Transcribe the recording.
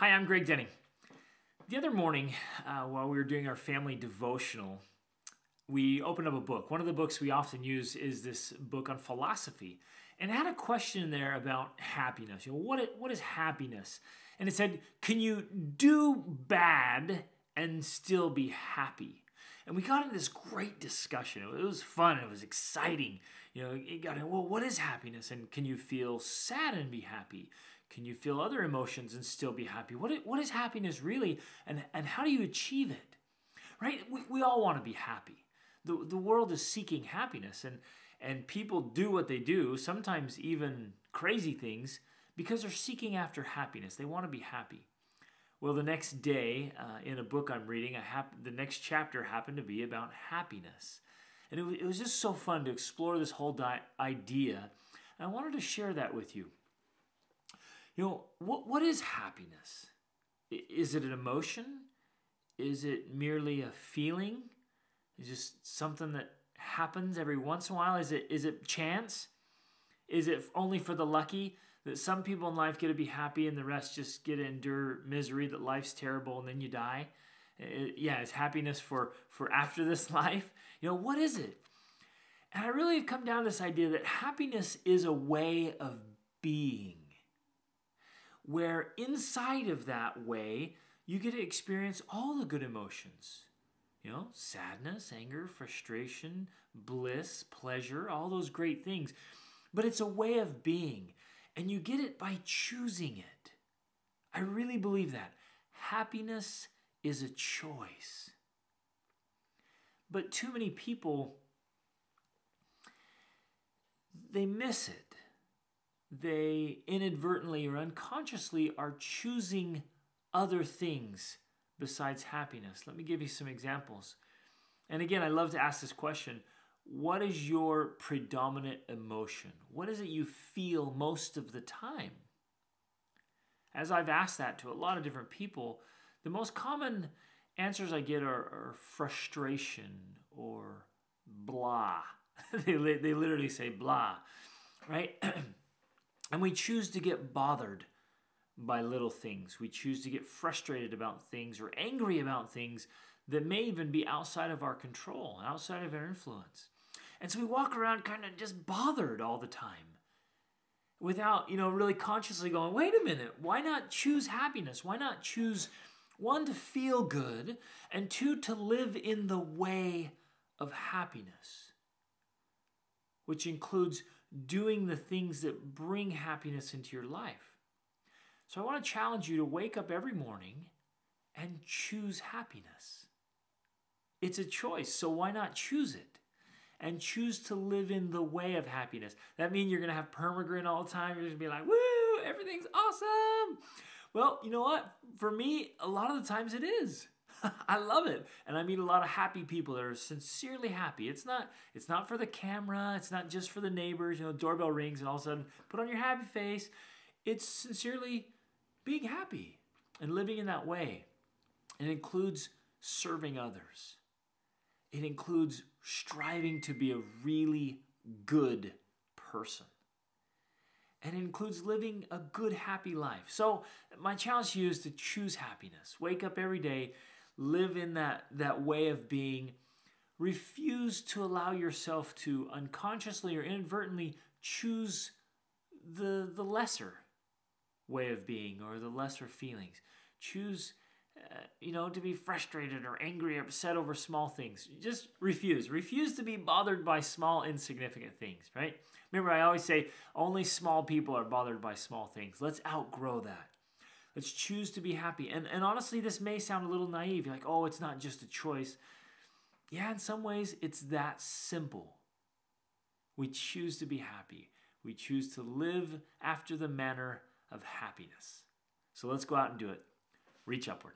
Hi, I'm Greg Denning. The other morning, while we were doing our family devotional, we opened up a book. One of the books we often use is this book on philosophy. And it had a question in there about happiness. What is happiness? And it said, can you do bad and still be happy? And we got into this great discussion. It was fun. It was exciting. It got in, well, what is happiness? And can you feel sad and be happy? Can you feel other emotions and still be happy? What is happiness really? And how do you achieve it? Right? We all want to be happy. The world is seeking happiness. And people do what they do, sometimes even crazy things, because they're seeking after happiness. They want to be happy. Well, the next day, in a book I'm reading, the next chapter happened to be about happiness. And it was just so fun to explore this whole idea. And I wanted to share that with you. What is happiness? Is it an emotion? Is it merely a feeling? Is it just something that happens every once in a while? Is it chance? Is it only for the lucky? That some people in life get to be happy and the rest just get to endure misery, that life's terrible and then you die? Is happiness for after this life? What is it? And I really have come down to this idea that happiness is a way of being, where inside of that way, you get to experience all the good emotions. Sadness, anger, frustration, bliss, pleasure, all those great things. But it's a way of being. And you get it by choosing it. I really believe that. Happiness is a choice. But too many people, they miss it. They inadvertently or unconsciously are choosing other things besides happiness. Let me give you some examples. And again, I love to ask this question. What is your predominant emotion? What is it you feel most of the time? As I've asked that to a lot of different people, the most common answers I get are frustration or blah. They literally say blah, right? And we choose to get bothered by little things. We choose to get frustrated about things or angry about things that may even be outside of our control, outside of our influence. And so we walk around kind of just bothered all the time without, really consciously going, wait a minute, why not choose happiness? Why not choose, one, to feel good, and two, to live in the way of happiness, which includes doing the things that bring happiness into your life. So I want to challenge you to wake up every morning and choose happiness. It's a choice, so why not choose it? And choose to live in the way of happiness. That means you're going to have permagrin all the time. You're going to be like, woo, everything's awesome. Well, you know what? For me, a lot of the times it is. I love it. And I meet a lot of happy people that are sincerely happy. It's not for the camera. It's not just for the neighbors. Doorbell rings and all of a sudden, put on your happy face. It's sincerely being happy and living in that way. It includes serving others. It includes striving to be a really good person. And it includes living a good, happy life. So my challenge to you is to choose happiness. Wake up every day, live in that way of being. Refuse to allow yourself to unconsciously or inadvertently choose the lesser way of being or the lesser feelings. Choose to be frustrated or angry or upset over small things. Just refuse. Refuse to be bothered by small, insignificant things, right? Remember, I always say only small people are bothered by small things. Let's outgrow that. Let's choose to be happy. And honestly, this may sound a little naive. You're like, oh, it's not just a choice. Yeah, in some ways, it's that simple. We choose to be happy. We choose to live after the manner of happiness. So let's go out and do it. Reach upward.